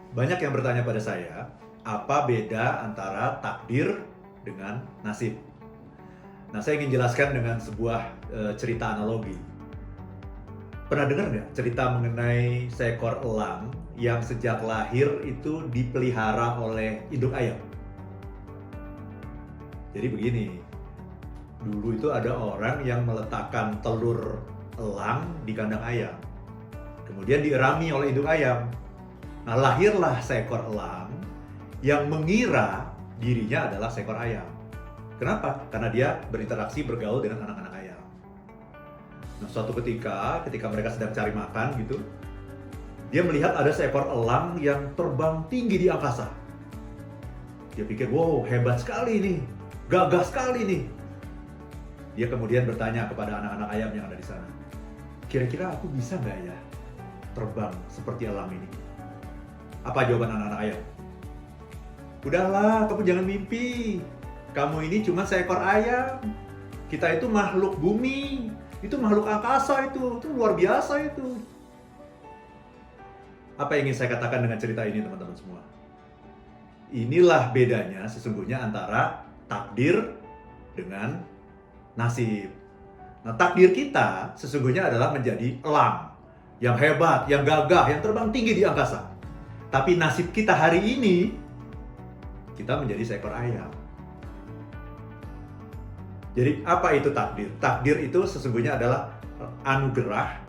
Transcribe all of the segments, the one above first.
Banyak yang bertanya pada saya, apa beda antara takdir dengan nasib? Nah, saya ingin jelaskan dengan sebuah cerita analogi. Pernah dengar nggak cerita mengenai seekor elang yang sejak lahir itu dipelihara oleh induk ayam? Jadi begini, dulu itu ada orang yang meletakkan telur elang di kandang ayam. Kemudian dierami oleh induk ayam. Nah, lahirlah seekor elang yang mengira dirinya adalah seekor ayam. Kenapa? Karena dia berinteraksi, bergaul dengan anak-anak ayam. Nah, suatu ketika mereka sedang cari makan gitu, dia melihat ada seekor elang yang terbang tinggi di angkasa. Dia pikir, wow, hebat sekali nih, gagah sekali nih. Dia kemudian bertanya kepada anak-anak ayam yang ada di sana, kira-kira aku bisa nggak ya terbang seperti elang ini? Apa jawaban anak-anak ayam? Udahlah, kamu jangan mimpi. Kamu ini cuma seekor ayam. Kita itu makhluk bumi. Itu makhluk angkasa itu luar biasa itu. Apa yang ingin saya katakan dengan cerita ini, teman-teman semua? Inilah bedanya sesungguhnya antara takdir dengan nasib. Nah, takdir kita sesungguhnya adalah menjadi elang yang hebat, yang gagah, yang terbang tinggi di angkasa. Tapi nasib kita hari ini, kita menjadi seekor ayam. Jadi apa itu takdir? Takdir itu sesungguhnya adalah anugerah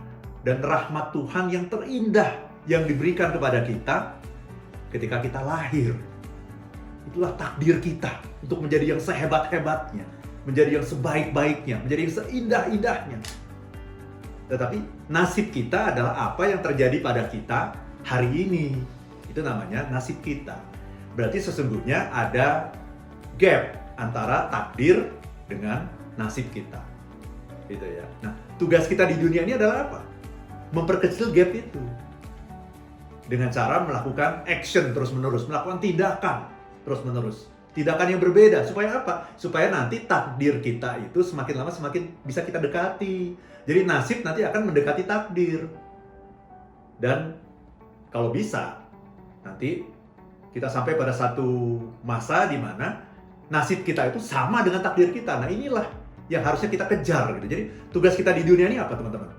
dan rahmat Tuhan yang terindah yang diberikan kepada kita ketika kita lahir. Itulah takdir kita untuk menjadi yang sehebat-hebatnya, menjadi yang sebaik-baiknya, menjadi yang seindah-indahnya. Tetapi nasib kita adalah apa yang terjadi pada kita hari ini. Itu namanya nasib kita. Berarti sesungguhnya ada gap antara takdir dengan nasib kita. Gitu ya. Nah, tugas kita di dunia ini adalah apa? Memperkecil gap itu. Dengan cara melakukan action terus-menerus, melakukan tindakan terus-menerus. Tindakan yang berbeda, supaya apa? Supaya nanti takdir kita itu semakin lama semakin bisa kita dekati. Jadi nasib nanti akan mendekati takdir. Dan kalau bisa, nanti kita sampai pada satu masa di mana nasib kita itu sama dengan takdir kita. Nah, inilah yang harusnya kita kejar gitu. Jadi tugas kita di dunia ini apa, teman-teman?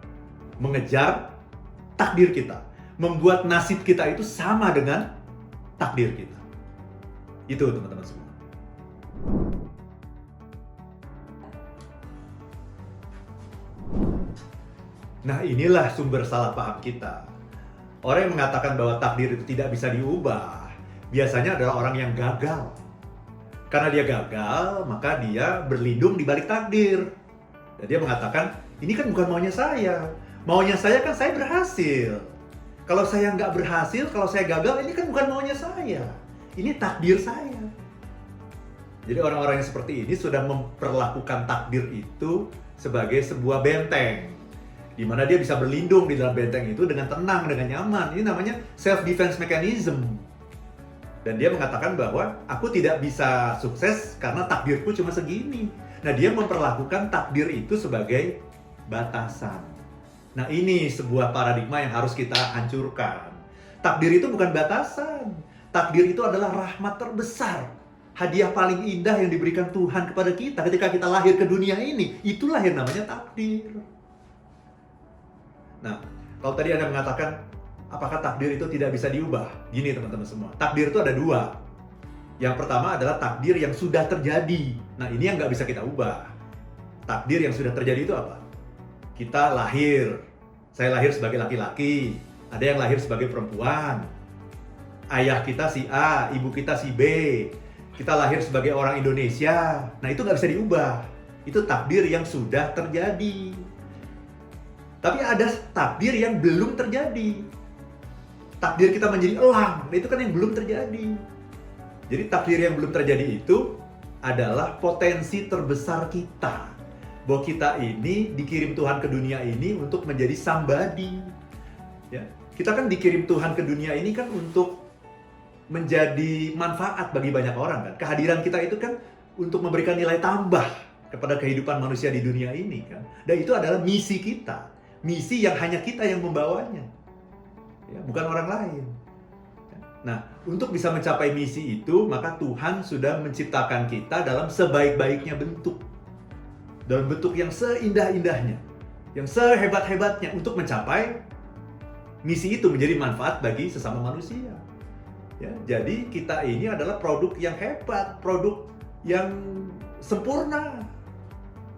Mengejar takdir kita, membuat nasib kita itu sama dengan takdir kita. Itu, teman-teman semua. Nah, inilah sumber salah paham kita. Orang yang mengatakan bahwa takdir itu tidak bisa diubah, biasanya adalah orang yang gagal. Karena dia gagal, maka dia berlindung di balik takdir. Dan dia mengatakan, ini kan bukan maunya saya. Maunya saya kan saya berhasil. Kalau saya nggak berhasil, kalau saya gagal, ini kan bukan maunya saya. Ini takdir saya. Jadi orang-orang yang seperti ini sudah memperlakukan takdir itu sebagai sebuah benteng, di mana dia bisa berlindung di dalam benteng itu dengan tenang, dengan nyaman. Ini namanya self-defense mechanism. Dan dia mengatakan bahwa aku tidak bisa sukses karena takdirku cuma segini. Nah, dia memperlakukan takdir itu sebagai batasan. Nah, ini sebuah paradigma yang harus kita hancurkan. Takdir itu bukan batasan. Takdir itu adalah rahmat terbesar. Hadiah paling indah yang diberikan Tuhan kepada kita ketika kita lahir ke dunia ini. Itulah yang namanya takdir. Nah, kalau tadi Anda mengatakan, apakah takdir itu tidak bisa diubah? Gini, teman-teman semua, takdir itu ada dua. Yang pertama adalah takdir yang sudah terjadi. Nah, ini yang nggak bisa kita ubah. Takdir yang sudah terjadi itu apa? Kita lahir. Saya lahir sebagai laki-laki. Ada yang lahir sebagai perempuan. Ayah kita si A, ibu kita si B. Kita lahir sebagai orang Indonesia. Nah, itu nggak bisa diubah. Itu takdir yang sudah terjadi. Tapi ada takdir yang belum terjadi. Takdir kita menjadi elang, nah itu kan yang belum terjadi. Jadi takdir yang belum terjadi itu adalah potensi terbesar kita. Bahwa kita ini dikirim Tuhan ke dunia ini untuk menjadi somebody. Ya, kita kan dikirim Tuhan ke dunia ini kan untuk menjadi manfaat bagi banyak orang kan. Kehadiran kita itu kan untuk memberikan nilai tambah kepada kehidupan manusia di dunia ini kan. Dan itu adalah misi kita. Misi yang hanya kita yang membawanya. Ya, bukan orang lain. Nah, untuk bisa mencapai misi itu, maka Tuhan sudah menciptakan kita dalam sebaik-baiknya bentuk. Dalam bentuk yang seindah-indahnya, yang sehebat-hebatnya untuk mencapai misi itu menjadi manfaat bagi sesama manusia. Ya, jadi kita ini adalah produk yang hebat, produk yang sempurna.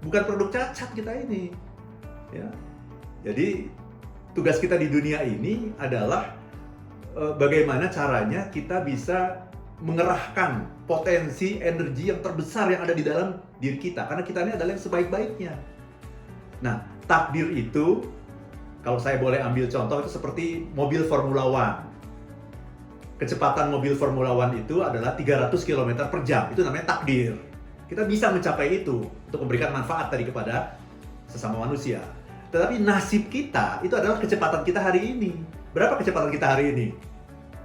Bukan produk cacat kita ini. Ya. Jadi tugas kita di dunia ini adalah bagaimana caranya kita bisa mengerahkan potensi energi yang terbesar yang ada di dalam diri kita, karena kita ini adalah yang sebaik-baiknya. Nah, takdir itu, kalau saya boleh ambil contoh, itu seperti mobil Formula One. Kecepatan mobil Formula One itu adalah 300 km per jam, itu namanya takdir. Kita bisa mencapai itu untuk memberikan manfaat tadi kepada sesama manusia. Tetapi nasib kita itu adalah kecepatan kita hari ini. Berapa kecepatan kita hari ini?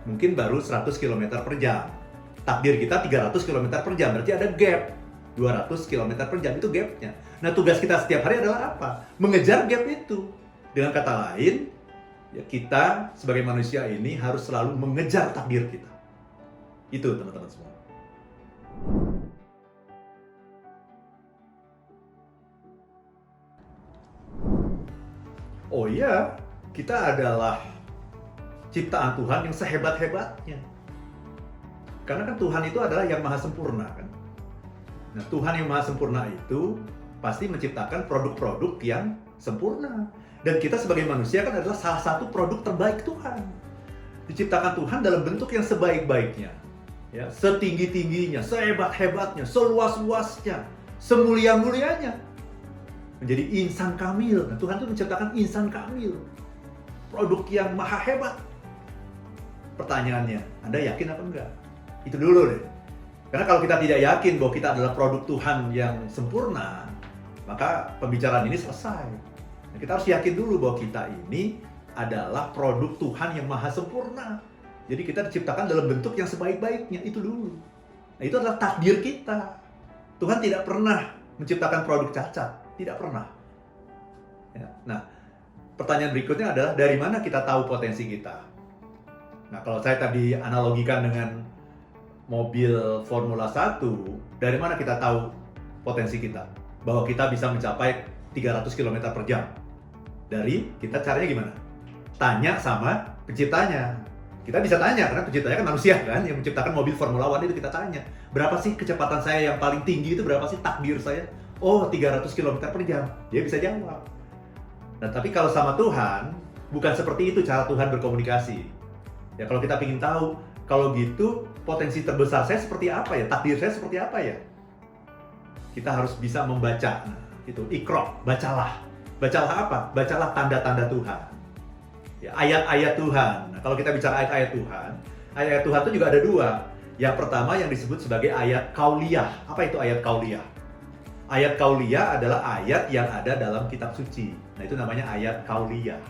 Mungkin baru 100 km per jam. Takdir kita 300 km per jam, berarti ada gap. 200 km per jam itu gapnya. Nah, tugas kita setiap hari adalah apa? Mengejar gap itu. Dengan kata lain, ya kita sebagai manusia ini harus selalu mengejar takdir kita. Itu teman-teman semua. Oh iya, kita adalah ciptaan Tuhan yang sehebat-hebatnya. Karena kan Tuhan itu adalah yang maha sempurna kan. Nah, Tuhan yang maha sempurna itu pasti menciptakan produk-produk yang sempurna. Dan kita sebagai manusia kan adalah salah satu produk terbaik Tuhan. Diciptakan Tuhan dalam bentuk yang sebaik-baiknya. Ya, setinggi-tingginya, sehebat-hebatnya, seluas-luasnya, semulia-mulianya. Menjadi insan kamil. Nah, Tuhan itu menciptakan insan kamil. Produk yang maha hebat. Pertanyaannya, Anda yakin apa enggak? Itu dulu deh. Karena kalau kita tidak yakin bahwa kita adalah produk Tuhan yang sempurna, maka pembicaraan ini selesai. Nah, kita harus yakin dulu bahwa kita ini adalah produk Tuhan yang maha sempurna. Jadi kita diciptakan dalam bentuk yang sebaik-baiknya, itu dulu. Nah, itu adalah takdir kita. Tuhan tidak pernah menciptakan produk cacat, tidak pernah. Ya. Nah, pertanyaan berikutnya adalah dari mana kita tahu potensi kita? Nah, kalau saya tadi analogikan dengan mobil Formula 1, dari mana kita tahu potensi kita? Bahwa kita bisa mencapai 300 km per jam. Dari kita caranya gimana? Tanya sama penciptanya. Kita bisa tanya, karena penciptanya kan manusia kan, yang menciptakan mobil Formula 1 itu kita tanya. Berapa sih kecepatan saya yang paling tinggi itu, berapa sih takdir saya? Oh, 300 km per jam. Dia bisa jawab. Nah, tapi kalau sama Tuhan, bukan seperti itu cara Tuhan berkomunikasi. Ya, kalau kita ingin tahu, kalau gitu potensi terbesar saya seperti apa ya? Takdir saya seperti apa ya? Kita harus bisa membaca. Nah, itu Iqra, bacalah. Bacalah apa? Bacalah tanda-tanda Tuhan. Ya, ayat-ayat Tuhan. Nah, kalau kita bicara ayat-ayat Tuhan itu juga ada dua. Yang pertama yang disebut sebagai ayat kauliyah. Apa itu ayat kauliyah? Ayat kauliyah adalah ayat yang ada dalam kitab suci. Nah, itu namanya ayat kauliyah.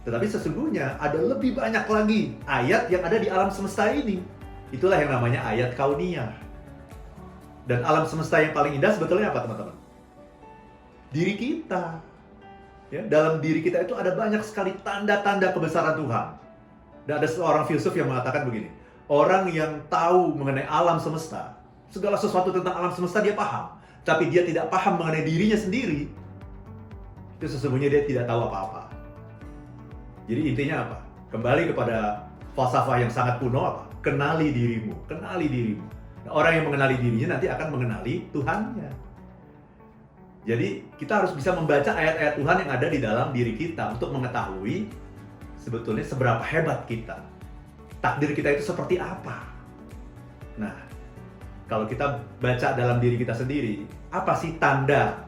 Tetapi sesungguhnya ada lebih banyak lagi ayat yang ada di alam semesta ini. Itulah yang namanya ayat kauniyah. Dan alam semesta yang paling indah sebetulnya apa, teman-teman? Diri kita. Ya, dalam diri kita itu ada banyak sekali tanda-tanda kebesaran Tuhan. Dan ada seorang filsuf yang mengatakan begini, orang yang tahu mengenai alam semesta, segala sesuatu tentang alam semesta dia paham, tapi dia tidak paham mengenai dirinya sendiri, itu sesungguhnya dia tidak tahu apa-apa. Jadi intinya apa? Kembali kepada falsafah yang sangat kuno apa? Kenali dirimu, kenali dirimu. Nah, orang yang mengenali dirinya nanti akan mengenali Tuhannya. Jadi kita harus bisa membaca ayat-ayat Tuhan yang ada di dalam diri kita untuk mengetahui sebetulnya seberapa hebat kita. Takdir kita itu seperti apa. Nah, kalau kita baca dalam diri kita sendiri, apa sih tanda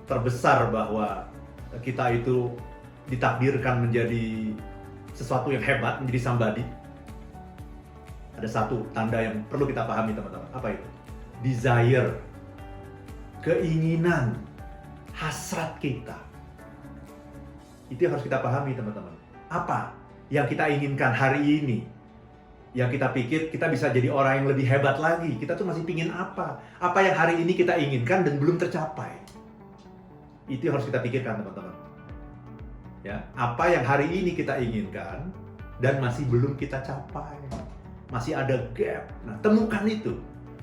terbesar bahwa kita itu ditakdirkan menjadi sesuatu yang hebat, menjadi somebody? Ada satu tanda yang perlu kita pahami, teman-teman. Apa itu? Desire, keinginan, hasrat kita. Itu yang harus kita pahami, teman-teman. Apa yang kita inginkan hari ini? Yang kita pikir kita bisa jadi orang yang lebih hebat lagi. Kita tuh masih pingin apa? Apa yang hari ini kita inginkan dan belum tercapai? Itu yang harus kita pikirkan, teman-teman. Ya, apa yang hari ini kita inginkan dan masih belum kita capai. Masih ada gap. Nah, temukan itu.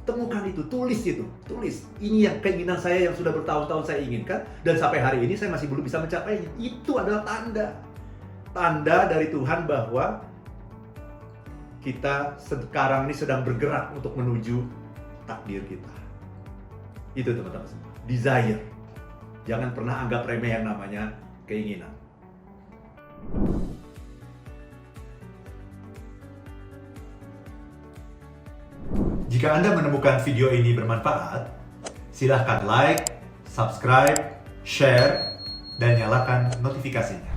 Temukan itu, tulis itu, tulis. Ini yang keinginan saya yang sudah bertahun-tahun saya inginkan dan sampai hari ini saya masih belum bisa mencapainya. Itu adalah tanda. Tanda dari Tuhan bahwa kita sekarang ini sedang bergerak untuk menuju takdir kita. Itu teman-teman semua. Desire. Jangan pernah anggap remeh yang namanya keinginan. Jika Anda menemukan video ini bermanfaat, silahkan like, subscribe, share, dan nyalakan notifikasinya.